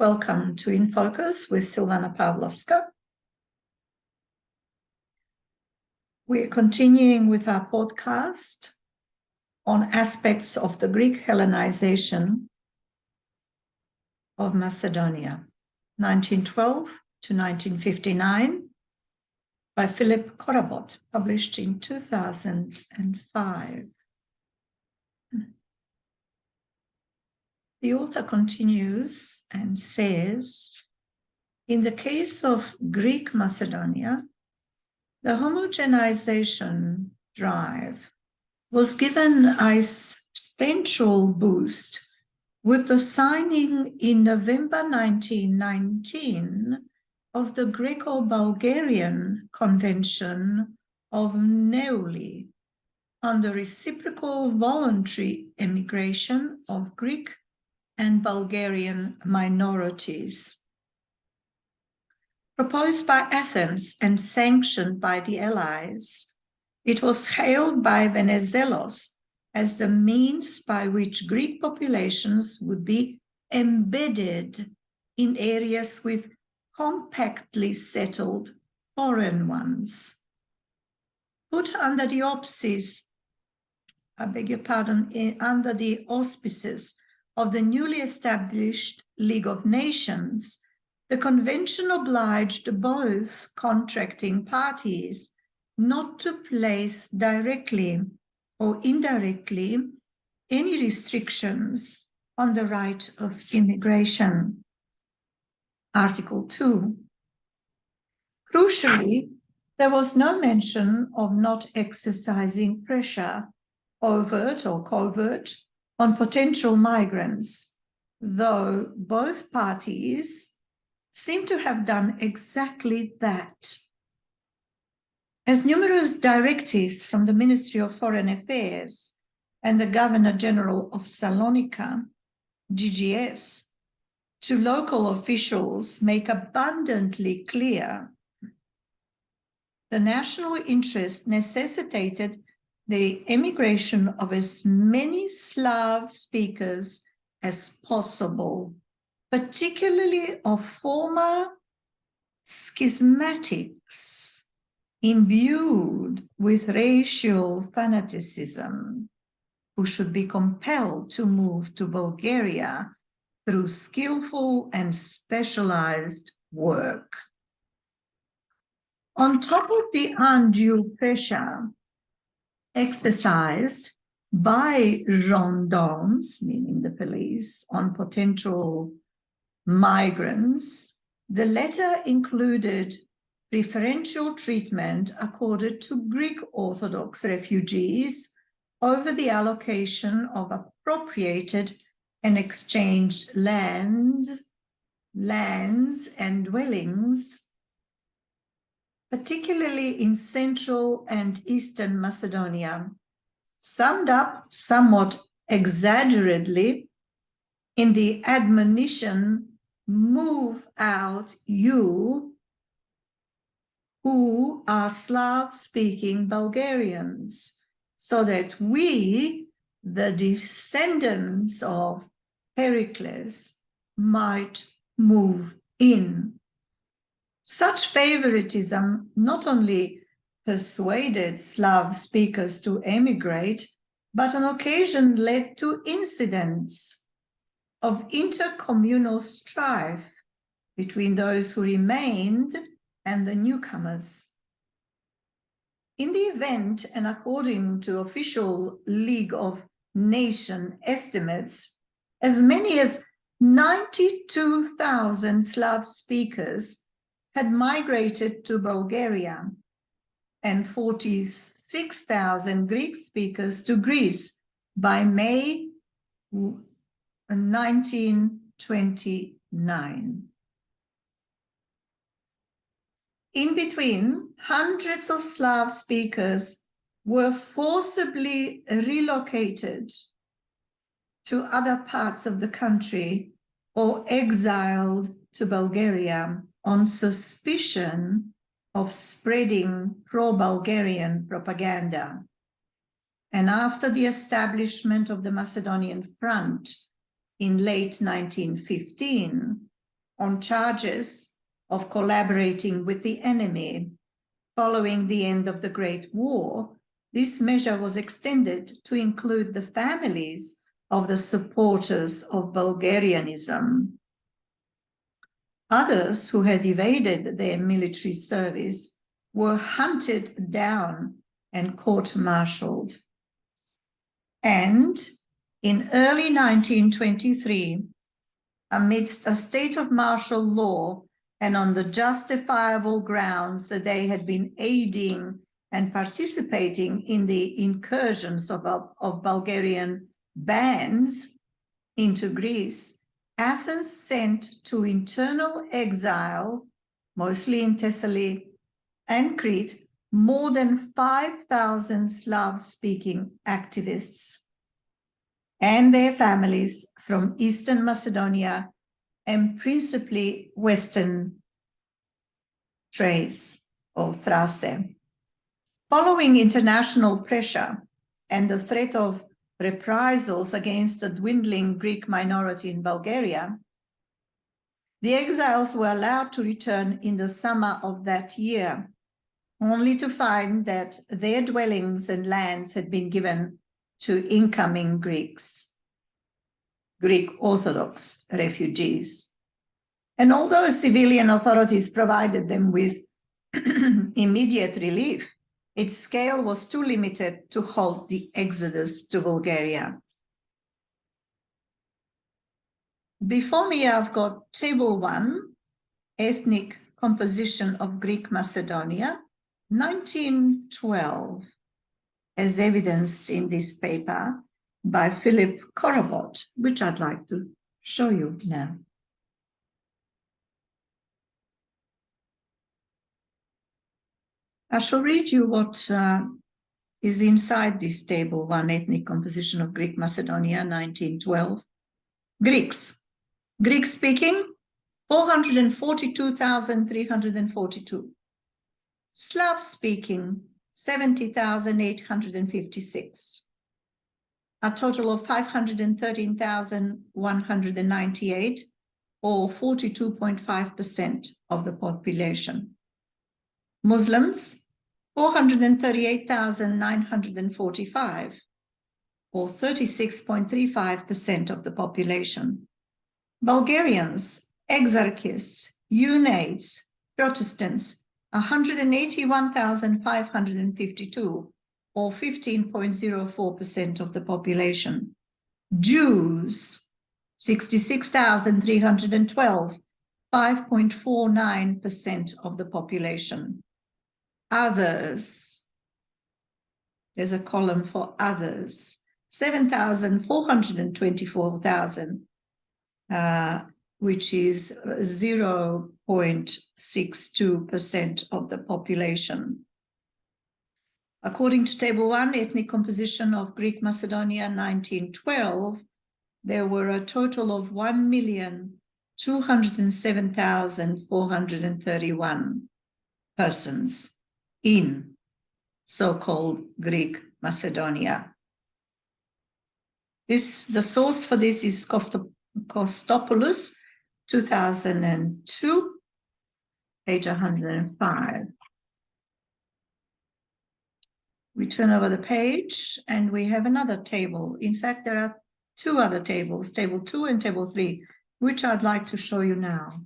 Welcome to In Focus with Silvana Pavlovska. We are continuing with our podcast on aspects of the Greek Hellenization of Macedonia, 1912 to 1959, by Philip Korabot, published in 2005. The author continues and says, in the case of Greek Macedonia, the homogenization drive was given a substantial boost with the signing in November 1919 of the Greco-Bulgarian Convention of Neuilly on the reciprocal voluntary emigration of Greek and Bulgarian minorities. Proposed by Athens and sanctioned by the Allies, it was hailed by Venizelos as the means by which Greek populations would be embedded in areas with compactly settled foreign ones. Put under the auspices, under the auspices of the newly established League of Nations, the convention obliged both contracting parties not to place directly or indirectly any restrictions on the right of immigration. Article 2. Crucially, there was no mention of not exercising pressure, overt or covert, on potential migrants, though both parties seem to have done exactly that. As numerous directives from the Ministry of Foreign Affairs and the Governor-General of Salonika, GGS, to local officials make abundantly clear, the national interest necessitated the emigration of as many Slav speakers as possible, particularly of former schismatics imbued with racial fanaticism, who should be compelled to move to Bulgaria through skillful and specialized work. On top of the undue pressure exercised by gendarmes, meaning the police, on potential migrants, the letter included preferential treatment accorded to Greek Orthodox refugees over the allocation of appropriated and exchanged lands and dwellings, particularly in Central and Eastern Macedonia, summed up somewhat exaggerately in the admonition, "Move out, you who are Slav-speaking Bulgarians, so that we, the descendants of Pericles, might move in." Such favoritism not only persuaded Slav speakers to emigrate, but on occasion led to incidents of intercommunal strife between those who remained and the newcomers. In the event, and according to official League of Nations estimates, as many as 92,000 Slav speakers had migrated to Bulgaria and 46,000 Greek speakers to Greece by May 1929. In between, hundreds of Slav speakers were forcibly relocated to other parts of the country or exiled to Bulgaria on suspicion of spreading pro-Bulgarian propaganda. And after the establishment of the Macedonian Front in late 1915, on charges of collaborating with the enemy. Following the end of the Great War, this measure was extended to include the families of the supporters of Bulgarianism. Others who had evaded their military service were hunted down and court-martialed. And in early 1923, amidst a state of martial law and on the justifiable grounds that they had been aiding and participating in the incursions of Bulgarian bands into Greece, Athens sent to internal exile, mostly in Thessaly and Crete, more than 5,000 Slav-speaking activists and their families from Eastern Macedonia and principally Western Thrace or Thrace. Following international pressure and the threat of reprisals against the dwindling Greek minority in Bulgaria, the exiles were allowed to return in the summer of that year, only to find that their dwellings and lands had been given to incoming Greeks, Greek Orthodox refugees. And although civilian authorities provided them with immediate relief, its scale was too limited to halt the exodus to Bulgaria. Before me, I've got Table 1, Ethnic Composition of Greek Macedonia, 1912, as evidenced in this paper by Philip Korobot, which I'd like to show you now. I shall read you what is inside this Table 1, Ethnic Composition of Greek Macedonia, 1912. Greeks. Greek-speaking, 442,342. Slav-speaking, 70,856. A total of 513,198, or 42.5% of the population. Muslims, 438,945, or 36.35% of the population. Bulgarians, exarchists, Unates, Protestants, 181,552, or 15.04% of the population. Jews, 66,312, 5.49% of the population. Others, there's a column for others, 7,424,000, which is 0.62% of the population. According to Table 1, Ethnic Composition of Greek Macedonia, 1912, there were a total of 1,207,431 persons in so-called Greek Macedonia. The source for this is Kostopoulos, 2002, page 105. We turn over the page and we have another table. In fact, there are two other tables, Table 2 and Table 3, which I'd like to show you now.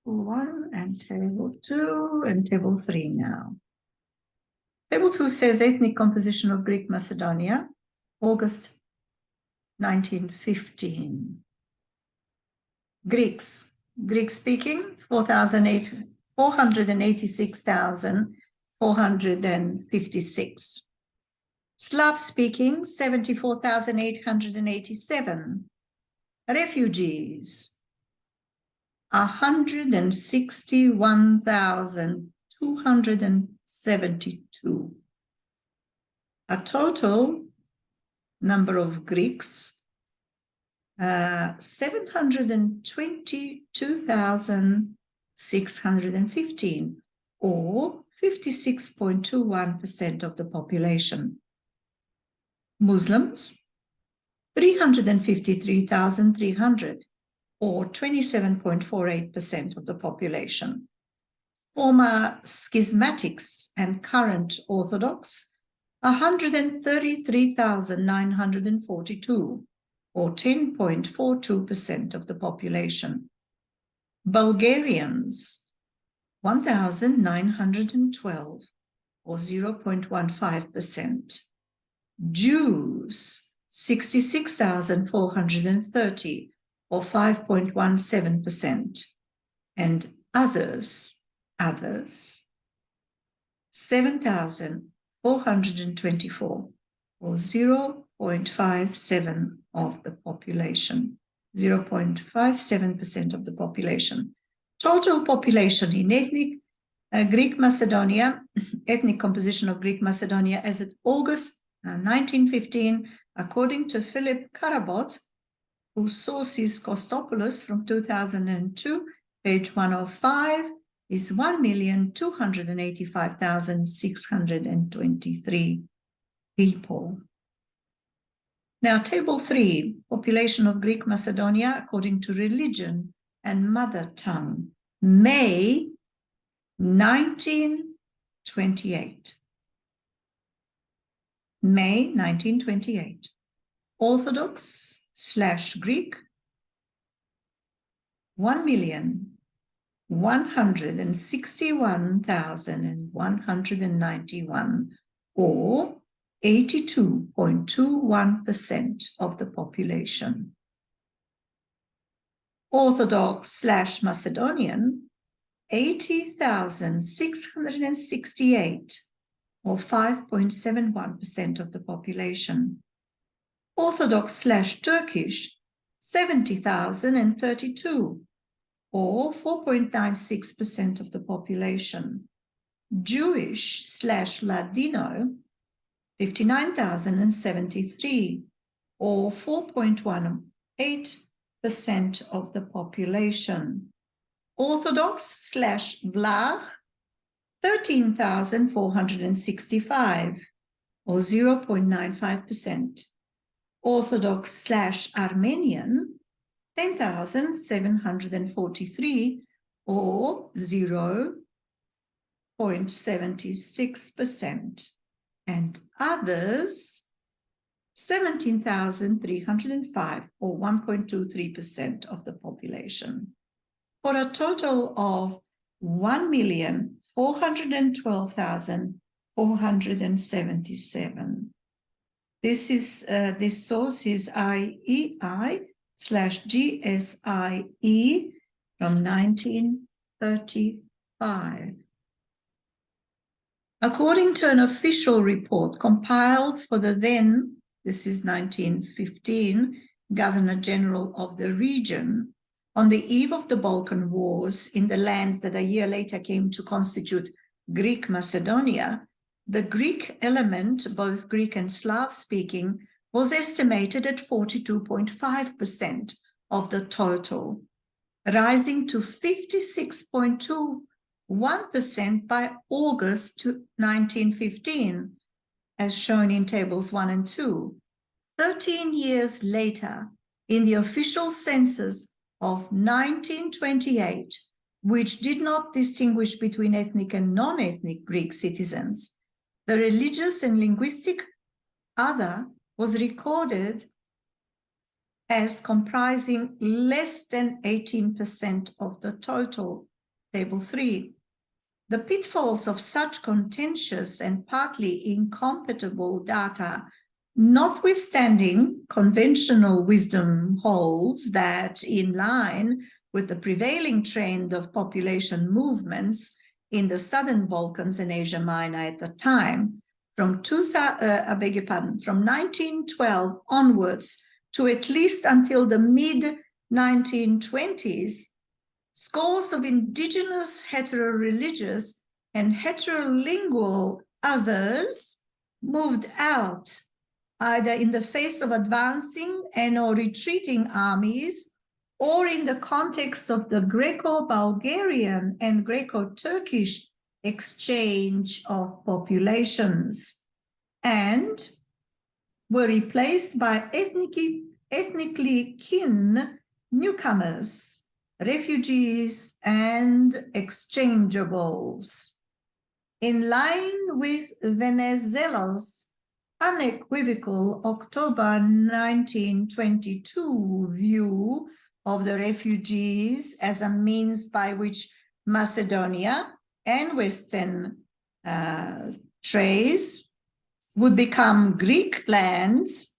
Table 1 and Table 2 and Table 3 now. Table 2 says Ethnic Composition of Greek Macedonia, August 1915. Greeks, Greek-speaking, 486,456. Slav-speaking, 74,887. Refugees, 161,272. A total number of Greeks, 722,615, or 56.21% of the population. Muslims, 353,300, or 27.48% of the population. Former schismatics and current Orthodox, 133,942, or 10.42% of the population. Bulgarians, 1,912, or 0.15%. Jews, 66,430, or 5.17%. And others, 7,424, or 0.57% of the population. 0.57% of the population. Total population in ethnic Greek Macedonia, ethnic composition of Greek Macedonia as of August 1915, according to Philip Karabot, whose source is Kostopoulos from 2002, page 105, is 1,285,623 people. Now, table 3, population of Greek Macedonia according to religion and mother tongue, May 1928. May 1928. Orthodox/Greek, 1,161,191, or 82.21% of the population. Orthodox/Macedonian, 80,668, or 5.71% of the population. Orthodox/Turkish, 70,032, or 4.96% of the population. Jewish/Ladino, 59,073, or 4.18% of the population. Orthodox/Vlach, 13,465, or 0.95%. Orthodox/Armenian, 10,743, or 0.76%. And others, 17,305, or 1.23% of the population, for a total of 1,412,477. This source is IEI/GSIE from 1935. According to an official report compiled for the then, this is 1915, Governor General of the region, on the eve of the Balkan Wars in the lands that a year later came to constitute Greek Macedonia, the Greek element, both Greek and Slav-speaking, was estimated at 42.5% of the total, rising to 56.21% by August 1915, as shown in tables 1 and 2. 13 years later, in the official census of 1928, which did not distinguish between ethnic and non-ethnic Greek citizens, the religious and linguistic other was recorded as comprising less than 18% of the total, table 3. The pitfalls of such contentious and partly incompatible data, notwithstanding conventional wisdom holds that in line with the prevailing trend of population movements in the Southern Balkans and Asia Minor at the time, from 1912 onwards to at least until the mid-1920s, scores of indigenous heteroreligious and heterolingual others moved out, either in the face of advancing and or retreating armies, or in the context of the Greco-Bulgarian and Greco-Turkish exchange of populations and were replaced by ethnically kin newcomers, refugees, and exchangeables. In line with Venizelos' unequivocal October 1922 view of the refugees as a means by which Macedonia and Western Thrace would become Greek lands,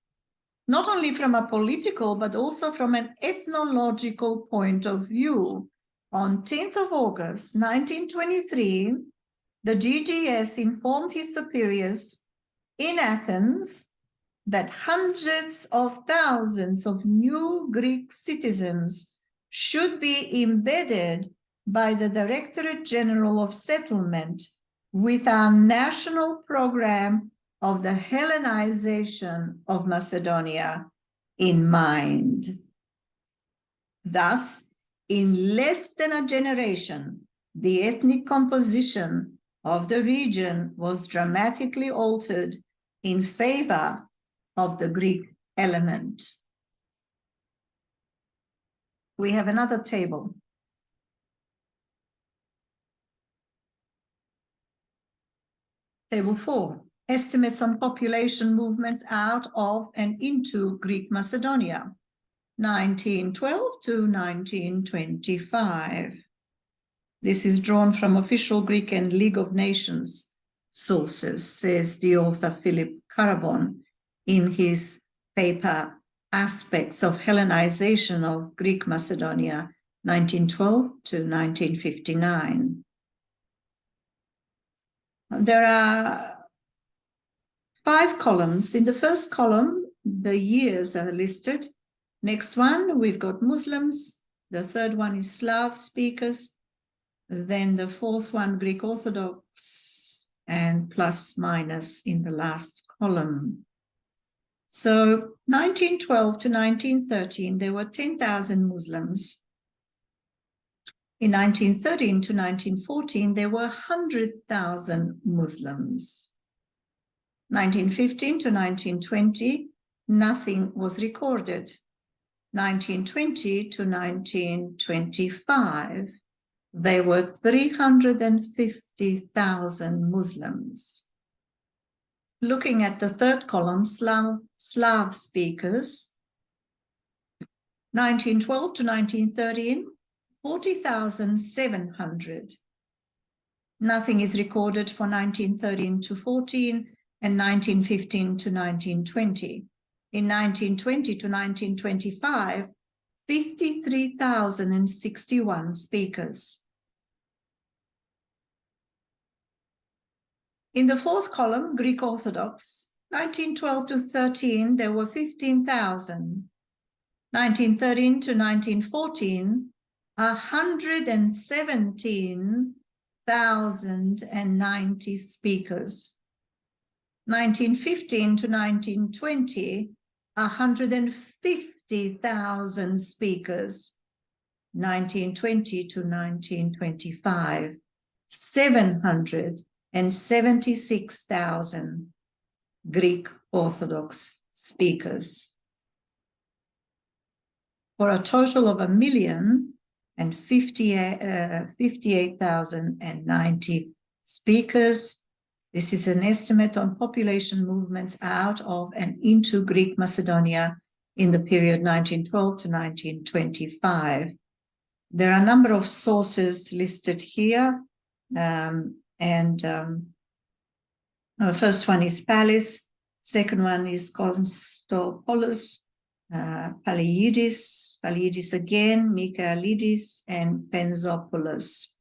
not only from a political but also from an ethnological point of view. On 10th of August 1923, the GGS informed his superiors in Athens that hundreds of thousands of new Greek citizens should be embedded by the Directorate General of Settlement with our national program of the Hellenization of Macedonia in mind. Thus, in less than a generation, the ethnic composition of the region was dramatically altered in favor of the Greek element. We have another table. Table 4, estimates on population movements out of and into Greek Macedonia, 1912 to 1925. This is drawn from official Greek and League of Nations sources, says the author Philip Karabon in his paper Aspects of Hellenization of Greek Macedonia, 1912 to 1959. There are 5 columns. In the first column, the years are listed. Next one, we've got Muslims. The third one is Slav speakers. Then the fourth one, Greek Orthodox, and plus minus in the last column. So 1912 to 1913, there were 10,000 Muslims. In 1913 to 1914, there were 100,000 Muslims. 1915 to 1920, nothing was recorded. 1920 to 1925, there were 350,000 Muslims. Looking at the third column, Slav speakers, 1912 to 1913, 40,700. Nothing is recorded for 1913 to 14 and 1915 to 1920. In 1920 to 1925, 53,061 speakers. In the fourth column, Greek Orthodox, 1912 to 13, there were 15,000. 1913 to 1914, 117,090 speakers. 1915 to 1920, 150,000 speakers. 1920 to 1925, 776,000 Greek Orthodox speakers. For a total of 1,058,090 speakers. This is an estimate on population movements out of and into Greek Macedonia in the period 1912 to 1925. There are a number of sources listed here, the first one is Pallis, second one is Konstopoulos, Paliidis again, Michaelidis, and Penzopoulos.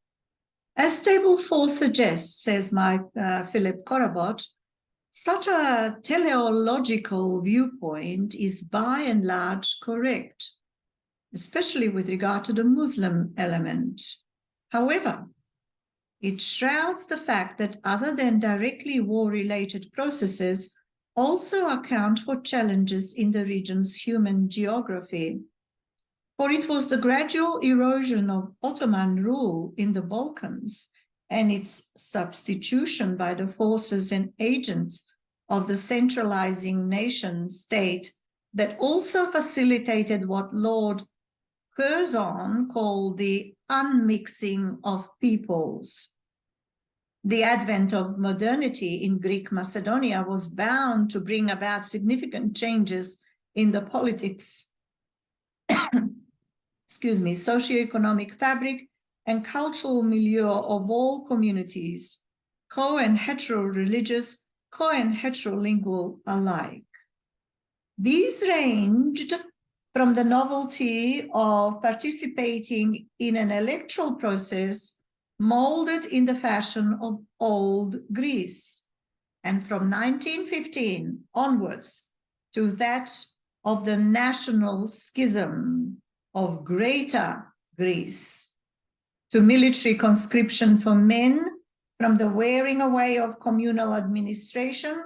As table 4 suggests, says Philip Korobot, such a teleological viewpoint is by and large correct, especially with regard to the Muslim element. However, it shrouds the fact that other than directly war-related processes also account for challenges in the region's human geography. For it was the gradual erosion of Ottoman rule in the Balkans and its substitution by the forces and agents of the centralizing nation state that also facilitated what Lord Curzon called the unmixing of peoples. The advent of modernity in Greek Macedonia was bound to bring about significant changes in the politics, socioeconomic fabric and cultural milieu of all communities, co- and hetero-religious, co- and heterolingual alike. These ranged from the novelty of participating in an electoral process molded in the fashion of old Greece, and from 1915 onwards to that of the national schism of Greater Greece, to military conscription for men, from the wearing away of communal administration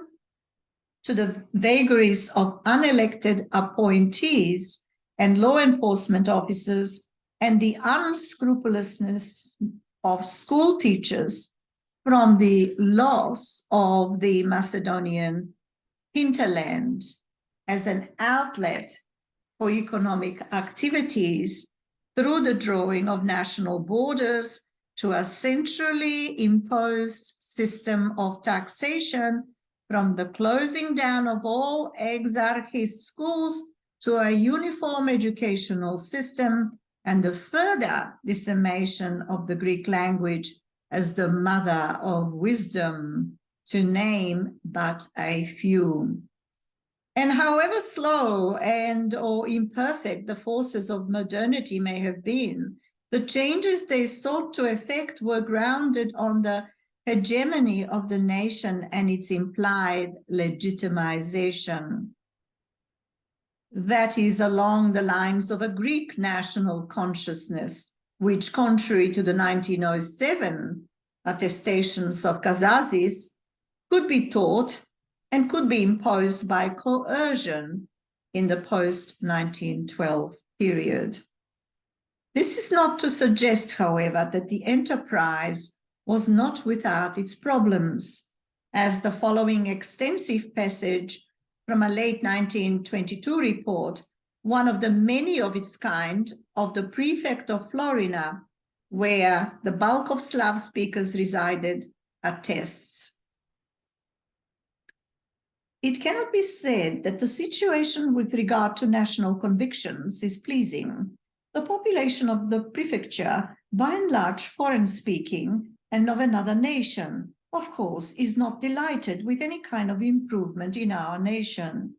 to the vagaries of unelected appointees and law enforcement officers, and the unscrupulousness of school teachers, from the loss of the Macedonian hinterland as an outlet for economic activities through the drawing of national borders to a centrally imposed system of taxation, from the closing down of all exarchist schools to a uniform educational system, and the further decimation of the Greek language as the mother of wisdom, to name but a few. And however slow and or imperfect the forces of modernity may have been, the changes they sought to effect were grounded on the hegemony of the nation and its implied legitimization. That is along the lines of a Greek national consciousness, which, contrary to the 1907 attestations of Kazazis, could be taught and could be imposed by coercion in the post-1912 period. This is not to suggest, however, that the enterprise was not without its problems, as the following extensive passage from a late 1922 report, one of the many of its kind, of the prefect of Florina, where the bulk of Slav speakers resided, attests. It cannot be said that the situation with regard to national convictions is pleasing. The population of the prefecture, by and large foreign-speaking and of another nation, of course, is not delighted with any kind of improvement in our nation.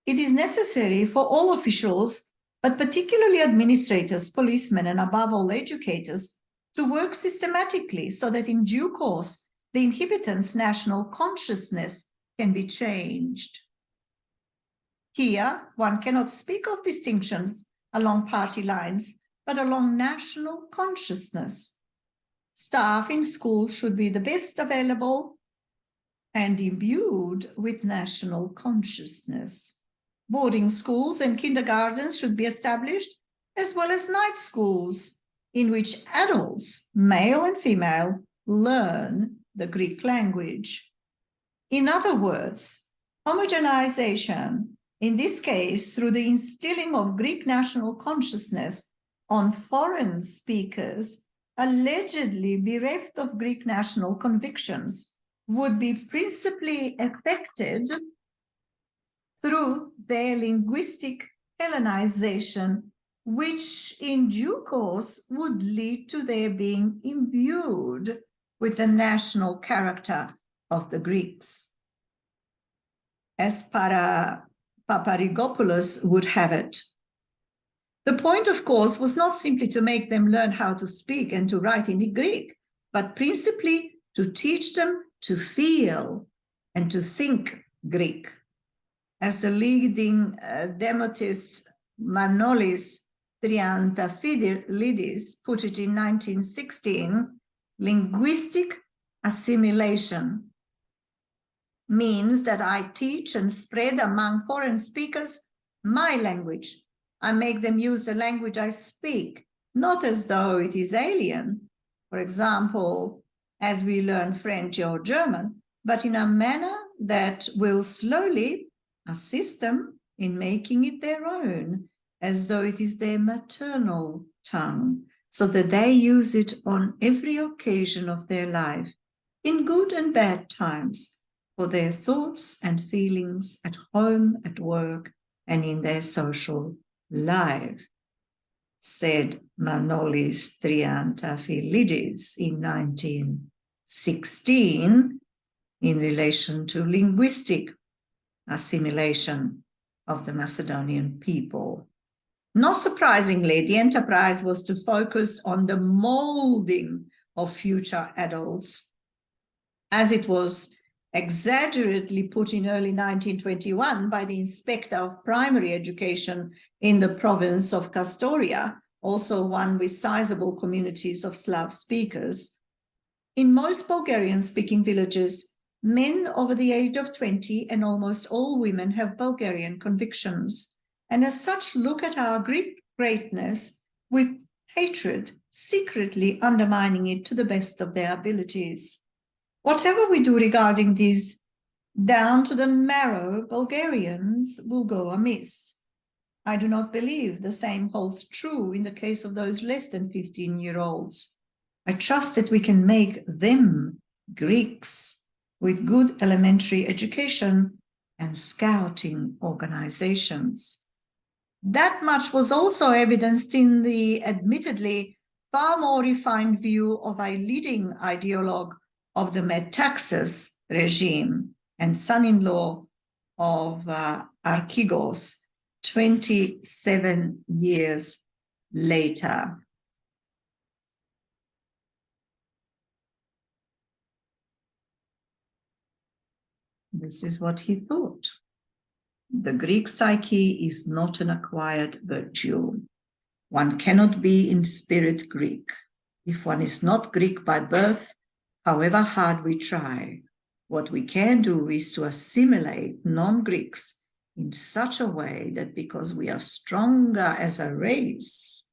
It is necessary for all officials, but particularly administrators, policemen, and above all educators, to work systematically so that in due course the inhabitants' national consciousness can be changed. Here, one cannot speak of distinctions along party lines, but along national consciousness. Staff in schools should be the best available and imbued with national consciousness. Boarding schools and kindergartens should be established, as well as night schools, in which adults, male and female, learn the Greek language. In other words, homogenization, in this case through the instilling of Greek national consciousness on foreign speakers, allegedly bereft of Greek national convictions, would be principally effected through their linguistic Hellenization, which in due course would lead to their being imbued with the national character of the Greeks. As Paparigopoulos would have it, the point, of course, was not simply to make them learn how to speak and to write in Greek, but principally to teach them to feel and to think Greek. As the leading demotist Manolis Triantafylidis put it in 1916, linguistic assimilation means that I teach and spread among foreign speakers my language. I make them use the language I speak, not as though it is alien, for example, as we learn French or German, but in a manner that will slowly assist them in making it their own, as though it is their maternal tongue, so that they use it on every occasion of their life, in good and bad times, for their thoughts and feelings at home, at work, and in their social life, said Manolis Triantafylidis in 1916 in relation to linguistic assimilation of the Macedonian people. Not surprisingly, the enterprise was to focus on the molding of future adults, as it was exaggerately put in early 1921 by the inspector of primary education in the province of Kastoria, also one with sizable communities of Slav speakers. In most Bulgarian-speaking villages, men over the age of 20 and almost all women have Bulgarian convictions, and as such look at our Greek greatness with hatred, secretly undermining it to the best of their abilities. Whatever we do regarding these down-to-the-marrow Bulgarians will go amiss. I do not believe the same holds true in the case of those less than 15-year-olds. I trust that we can make them Greeks with good elementary education and scouting organizations. That much was also evidenced in the admittedly far more refined view of a leading ideologue of the Metaxas regime and son-in-law of Archigos 27 years later. This is what he thought. The Greek psyche is not an acquired virtue. One cannot be in spirit Greek. If one is not Greek by birth, however hard we try, what we can do is to assimilate non-Greeks in such a way that because we are stronger as a race,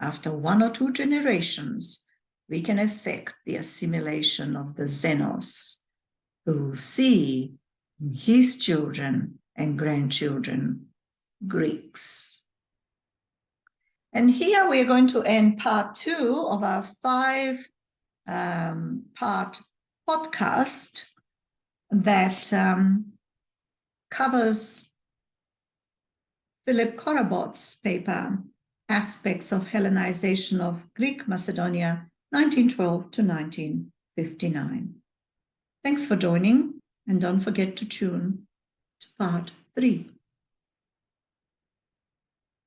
after 1 or 2 generations, we can effect the assimilation of the Xenos, who see in his children and grandchildren Greeks. And here we are going to end part 2 of our 5-part podcast that covers Philip Korobot's paper, Aspects of Hellenization of Greek Macedonia, 1912 to 1959. Thanks for joining, and don't forget to tune to part 3.